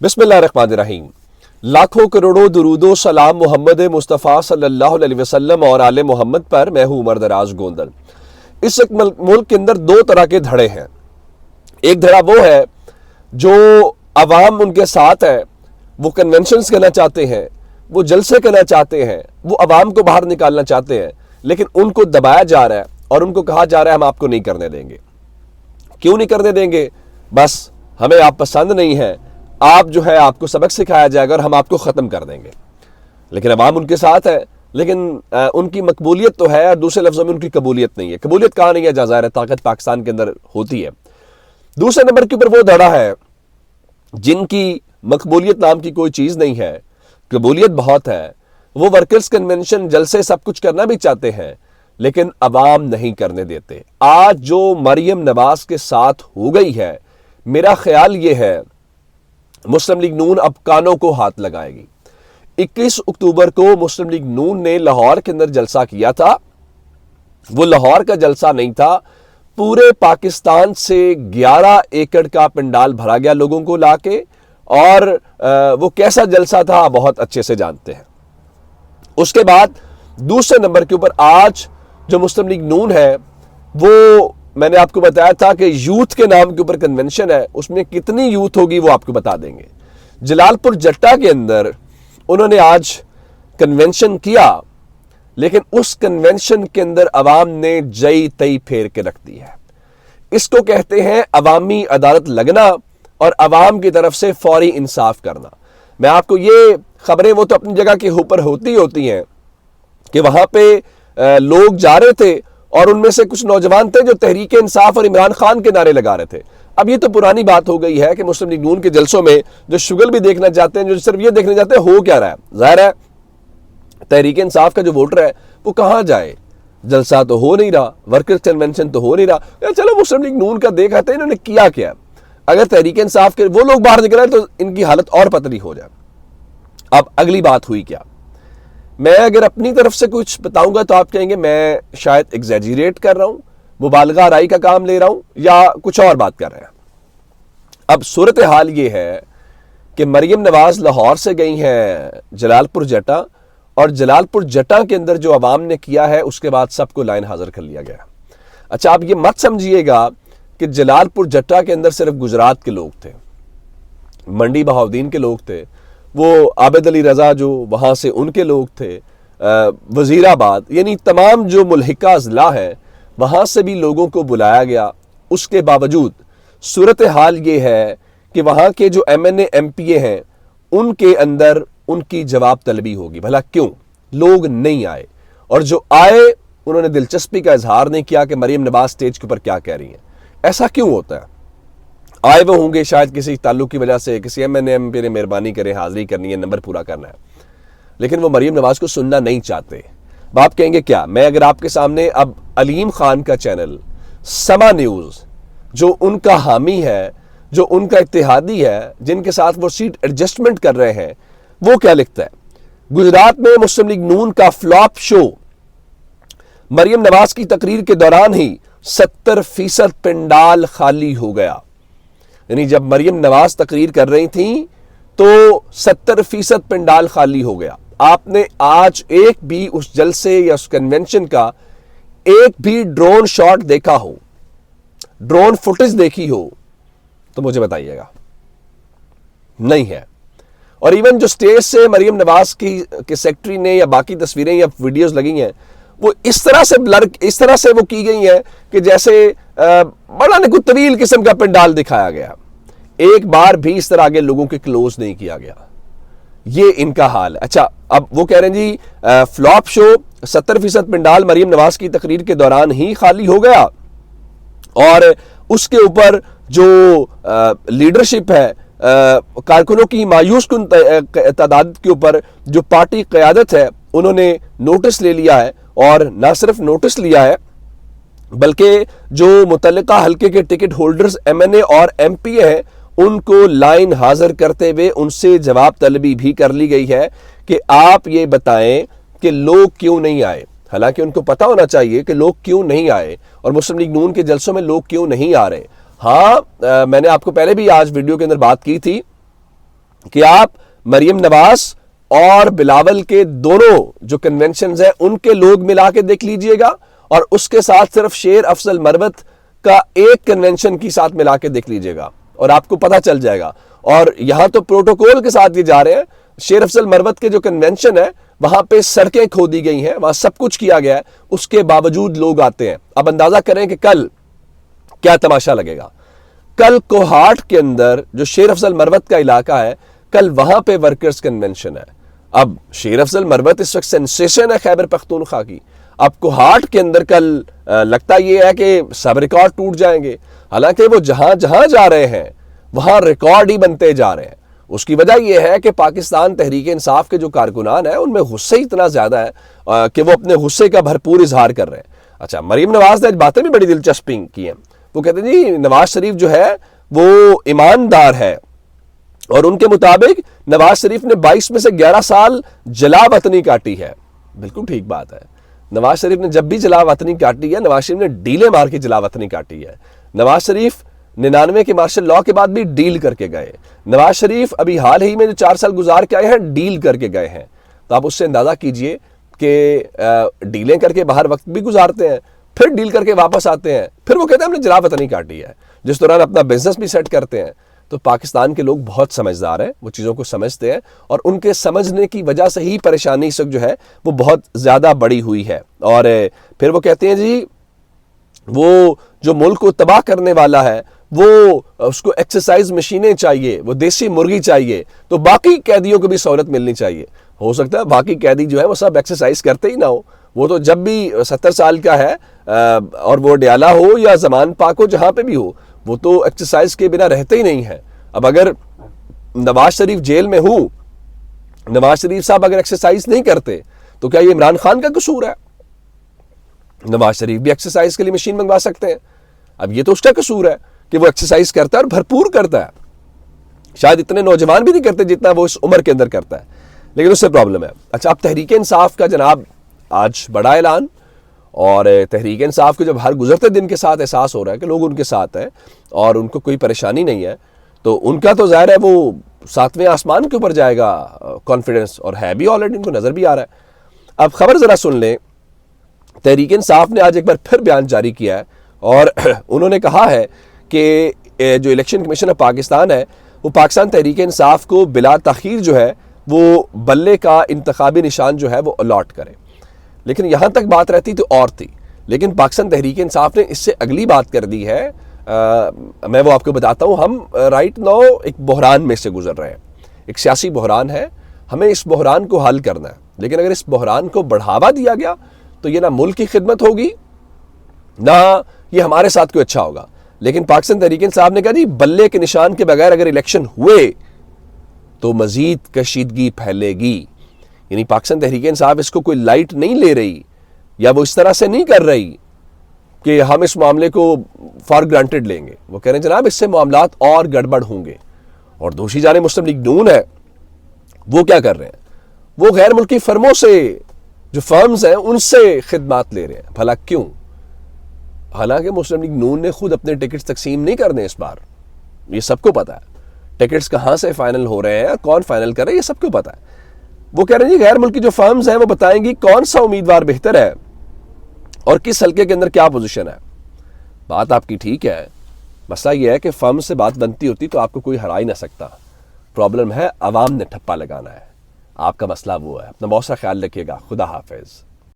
बिस्मिल्लाहिर्रहमानिर्रहीम। लाखों करोड़ों दुरूदो सलाम मोहम्मद मुस्तफ़ा सल्लल्लाहु अलैहि वसल्लम और आले मोहम्मद पर। मैं हूं उमर दराज गोंदल। इस मुल्क के अंदर दो तरह के धड़े हैं। एक धड़ा वो है जो अवाम उनके साथ है, वो कन्वेंशंस करना चाहते हैं, वो जलसे करना चाहते हैं, वो अवाम को बाहर निकालना चाहते हैं, लेकिन उनको दबाया जा रहा है और उनको कहा जा रहा है हम आपको नहीं करने देंगे। क्यों नहीं करने देंगे? बस हमें आप पसंद नहीं है, आप जो है आपको सबक सिखाया जाएगा और हम आपको ख़त्म कर देंगे। लेकिन अवाम उनके साथ है, लेकिन उनकी मकबूलियत तो है और दूसरे लफ्ज़ों में उनकी कबूलियत नहीं है। कबूलियत कहाँ नहीं है? जहाँ ज़ाहिर है ताकत पाकिस्तान के अंदर होती है। दूसरे नंबर के ऊपर वो धड़ा है जिनकी मकबूलियत नाम की कोई चीज़ नहीं है, कबूलियत बहुत है। वो वर्कर्स कन्वेंशन जलसे सब कुछ करना भी चाहते हैं, लेकिन अवाम नहीं करने देते। आज जो मरियम नवाज के साथ हो गई है, मेरा ख्याल ये है मुस्लिम लीग नून अब कानों को हाथ लगाएगी। 21 अक्टूबर को मुस्लिम लीग नून ने लाहौर के अंदर जलसा किया था। वो लाहौर का जलसा नहीं था, पूरे पाकिस्तान से 11 एकड़ का पंडाल भरा गया लोगों को लाके, और वो कैसा जलसा था बहुत अच्छे से जानते हैं। उसके बाद दूसरे नंबर के ऊपर आज जो मुस्लिम लीग नून है, वो मैंने आपको बताया था कि यूथ के नाम के ऊपर कन्वेंशन है, उसमें कितनी यूथ होगी वो आपको बता देंगे। जलालपुर जट्टा के अंदर उन्होंने आज कन्वेंशन किया, लेकिन उस कन्वेंशन के अंदर अवाम ने जई तई फेर के रख दी है। इसको कहते हैं अवामी अदालत लगना और अवाम की तरफ से फौरी इंसाफ करना। मैं आपको ये खबरें वो तो अपनी जगह के ऊपर होती हैं कि वहां पे लोग जा रहे थे और उनमें से कुछ नौजवान थे जो तहरीक इंसाफ और इमरान खान के नारे लगा रहे थे। अब ये तो पुरानी बात हो गई है कि मुस्लिम लीग नून के जलसों में जो शुगल भी देखना चाहते हैं, जो सिर्फ ये देखने जाते हैं हो क्या रहा है। जाहिर है तहरीक इंसाफ का जो वोटर है वो कहाँ जाए? जलसा तो हो नहीं रहा, वर्कर्स कन्वेंशन तो हो नहीं रहा। चलो मुस्लिम लीग नून का देख आते हैं इन्होंने किया क्या। अगर तहरीक इंसाफ के वो लोग बाहर निकले तो इनकी हालत और पतली हो जाए। अब अगली बात हुई क्या? मैं अगर अपनी तरफ से कुछ बताऊंगा तो आप कहेंगे मैं शायद एग्जैजरेट कर रहा हूं, मुबालगा आराई का काम ले रहा हूं, या कुछ और बात कर रहे हैं। अब सूरत हाल ये है कि मरियम नवाज लाहौर से गई हैं जलालपुर जट्टा, और जलालपुर जट्टा के अंदर जो अवाम ने किया है उसके बाद सबको लाइन हाजिर कर लिया गया। अच्छा, आप ये मत समझिएगा कि जलालपुर जट्टा के अंदर सिर्फ गुजरात के लोग थे, मंडी बहाउद्दीन के लोग थे, वो आबिद अली रजा जो वहाँ से उनके लोग थे, वजीराबाद, यानी तमाम जो मुल्हिका ज़िला है वहाँ से भी लोगों को बुलाया गया। उसके बावजूद सूरत हाल ये है कि वहाँ के जो MNA MPA हैं उनके अंदर उनकी जवाब तलबी होगी। भला क्यों लोग नहीं आए? और जो आए उन्होंने दिलचस्पी का इजहार नहीं किया कि मरियम नवाज स्टेज के ऊपर क्या कह रही हैं। ऐसा क्यों होता है? आए वो होंगे शायद किसी ताल्लुक की वजह से, किसी MNA MPA ने मेहरबानी करे, हाजिरी करनी है, नंबर पूरा करना है, लेकिन वो मरियम नवाज को सुनना नहीं चाहते। आप कहेंगे क्या? मैं अगर आपके सामने अब अलीम खान का चैनल समा न्यूज़, जो उनका हामी है, जो उनका इत्तेहादी है, जिनके साथ वो सीट एडजस्टमेंट कर रहे हैं, वो क्या लिखता है? गुजरात में मुस्लिम लीग नून का फ्लॉप शो, मरियम नवाज की तकरीर के दौरान ही 70% पंडाल खाली हो गया। यानी जब मरियम नवाज तकरीर कर रही थी तो 70% पंडाल खाली हो गया। आपने आज एक भी उस जलसे या उस कन्वेंशन का एक भी ड्रोन शॉट देखा हो, ड्रोन फुटेज देखी हो तो मुझे बताइएगा। नहीं है। और इवन जो स्टेज से मरियम नवाज की सेक्रेटरी ने या बाकी तस्वीरें या वीडियोस लगी हैं, वो इस तरह से ब्लर, इस तरह से वो की गई है कि जैसे बड़ा न कोई तवील किस्म का पंडाल दिखाया गया। एक बार भी इस तरह आगे लोगों के क्लोज नहीं किया गया। ये इनका हाल है। अच्छा, अब वो कह रहे हैं जी फ्लॉप शो, 70% पंडाल मरियम नवाज की तकरीर के दौरान ही खाली हो गया, और उसके ऊपर जो लीडरशिप है, कारकुनों की मायूस कुन तादाद के ऊपर जो पार्टी क़यादत है उन्होंने नोटिस ले लिया है, और ना सिर्फ नोटिस लिया है बल्कि जो मुतल्लिका हल्के के टिकट होल्डर्स MNA और MPA हैं उनको लाइन हाजिर करते हुए उनसे जवाब तलबी भी कर ली गई है कि आप ये बताएं कि लोग क्यों नहीं आए। हालांकि उनको पता होना चाहिए कि लोग क्यों नहीं आए और मुस्लिम लीग नून के जलसों में लोग क्यों नहीं आ रहे। हाँ, मैंने आपको पहले भी आज वीडियो के अंदर बात की थी کہ آپ مریم نواز اور بلاول کے دونوں جو کنونشنز ہیں ان کے لوگ ملا کے دیکھ لیجئے گا، اور اس کے ساتھ صرف شیر افضل مروت کا ایک کنونشن کی ساتھ ملا کے دیکھ لیجئے گا اور آپ کو پتہ چل جائے گا۔ اور یہاں تو پروٹوکول کے ساتھ یہ جا رہے ہیں، شیر افضل مروت کے جو کنونشن ہے وہاں پہ سڑکیں کھودی گئی ہیں، وہاں سب کچھ کیا گیا ہے، اس کے باوجود لوگ آتے ہیں۔ اب اندازہ کریں کہ کل کیا تماشا لگے گا۔ کل کوہاٹ کے اندر جو شیر افضل مروت کا علاقہ ہے، کل وہاں پہ ورکرز کنونشن ہے۔ اب شیر افضل مروت اس وقت سینسیشن ہے خیبر پختونخوا کی، اب کوہاٹ کے اندر کل لگتا یہ ہے کہ سب ریکارڈ ٹوٹ جائیں گے، حالانکہ وہ جہاں جہاں جا رہے ہیں وہاں ریکارڈ ہی بنتے جا رہے ہیں۔ اس کی وجہ یہ ہے کہ پاکستان تحریک انصاف کے جو کارکنان ہیں ان میں غصے اتنا زیادہ ہے کہ وہ اپنے غصے کا بھرپور اظہار کر رہے ہیں۔ اچھا، مریم نواز نے باتیں بھی بڑی دلچسپ کی ہیں۔ وہ کہتے ہیں جی نواز شریف جو ہے وہ ایماندار ہے، اور ان کے مطابق نواز شریف نے 22 میں سے 11 سال جلا وطنی کاٹی ہے۔ بالکل ٹھیک بات ہے، نواز شریف نے جب بھی جلا وطنی کاٹی ہے، نواز شریف نے ڈیلیں مار کے جلا وطنی کاٹی ہے۔ نواز شریف 99 کے مارشل لاء کے بعد بھی ڈیل کر کے گئے۔ نواز شریف ابھی حال ہی میں جو 4 سال گزار کے آئے ہیں ڈیل کر کے گئے ہیں۔ تو آپ اس سے اندازہ کیجئے کہ ڈیلیں کر کے باہر وقت بھی گزارتے ہیں، پھر ڈیل کر کے واپس آتے ہیں، پھر وہ کہتے ہیں ہم نے جلا وطنی کاٹی ہے، جس دوران اپنا بزنس بھی سیٹ کرتے ہیں۔ تو پاکستان کے لوگ بہت سمجھدار ہیں، وہ چیزوں کو سمجھتے ہیں، اور ان کے سمجھنے کی وجہ سے ہی پریشانی اس وقت جو ہے وہ بہت زیادہ بڑی ہوئی ہے۔ اور پھر وہ کہتے ہیں جی وہ جو ملک کو تباہ کرنے والا ہے وہ اس کو ایکسرسائز مشینیں چاہیے، وہ دیسی مرغی چاہیے، تو باقی قیدیوں کو بھی سہولت ملنی چاہیے۔ ہو سکتا ہے باقی قیدی جو ہے وہ سب ایکسرسائز کرتے ہی نہ ہو، وہ تو جب بھی 70 سال کا ہے اور وہ ڈیالہ ہو یا زمان پاک ہو جہاں پہ بھی ہو، وہ تو ایکسرسائز کے بنا رہتے ہی نہیں ہیں۔ اب اگر نواز شریف جیل میں ہوں، نواز شریف صاحب اگر ایکسرسائز نہیں کرتے تو کیا یہ عمران خان کا قصور ہے؟ نواز شریف بھی ایکسرسائز کے لیے مشین منگوا سکتے ہیں۔ اب یہ تو اس کا قصور ہے کہ وہ ایکسرسائز کرتا ہے اور بھرپور کرتا ہے، شاید اتنے نوجوان بھی نہیں کرتے جتنا وہ اس عمر کے اندر کرتا ہے، لیکن اس سے پرابلم ہے۔ اچھا، اب تحریک انصاف کا جناب آج بڑا اعلان، اور تحریک انصاف کے جب ہر گزرتے دن کے ساتھ احساس ہو رہا ہے کہ لوگ ان کے ساتھ ہیں اور ان کو کوئی پریشانی نہیں ہے، تو ان کا تو ظاہر ہے وہ 7ویں آسمان کے اوپر جائے گا کانفیڈنس، اور ہے بھی آلریڈی، ان کو نظر بھی آ رہا ہے۔ اب خبر ذرا سن لیں، تحریک انصاف نے آج ایک بار پھر بیان جاری کیا ہے، اور انہوں نے کہا ہے کہ جو الیکشن کمیشن آف پاکستان ہے وہ پاکستان تحریک انصاف کو بلا تاخیر جو ہے وہ بلے کا انتخابی نشان جو ہے وہ الاٹ کرے۔ لیکن یہاں تک بات رہتی تو اور تھی، لیکن پاکستان تحریک انصاف نے اس سے اگلی بات کر دی ہے۔ میں وہ آپ کو بتاتا ہوں، ہم رائٹ ناؤ ایک بحران میں سے گزر رہے ہیں، ایک سیاسی بحران ہے، ہمیں اس بحران کو حل کرنا ہے، لیکن اگر اس بحران کو بڑھاوا دیا گیا تو یہ نہ ملک کی خدمت ہوگی نہ یہ ہمارے ساتھ کوئی اچھا ہوگا۔ لیکن پاکستان تحریک انصاف نے کہا جی بلے کے نشان کے بغیر اگر الیکشن ہوئے تو مزید کشیدگی پھیلے گی، یعنی پاکستان تحریک انصاف اس کو کوئی لائٹ نہیں لے رہی، یا وہ اس طرح سے نہیں کر رہی کہ ہم اس معاملے کو فار گرانٹڈ لیں گے۔ وہ کہہ رہے ہیں جناب اس سے معاملات اور گڑبڑ ہوں گے۔ اور دوسری جانب مسلم لیگ نون ہے، وہ کیا کر رہے ہیں؟ وہ غیر ملکی فرموں سے، جو فرمز ہیں ان سے خدمات لے رہے ہیں۔ بھلا کیوں؟ حالانکہ مسلم لیگ نون نے خود اپنے ٹکٹس تقسیم نہیں کرنے اس بار، یہ سب کو پتا ہے۔ ٹکٹس کہاں سے فائنل ہو رہے ہیں، کون فائنل کر رہے ہیں، یہ سب کو پتا ہے۔ وہ کہہ رہے ہیں جی غیر ملکی جو فرمز ہیں وہ بتائیں گی کون سا امیدوار بہتر ہے اور کس حلقے کے اندر کیا پوزیشن ہے۔ بات آپ کی ٹھیک ہے، مسئلہ یہ ہے کہ فرم سے بات بنتی ہوتی تو آپ کو کوئی ہرا ہی نہ سکتا۔ پرابلم ہے عوام نے ٹھپا لگانا ہے، آپ کا مسئلہ وہ ہے۔ اپنا بہت سا خیال رکھیے گا، خدا حافظ۔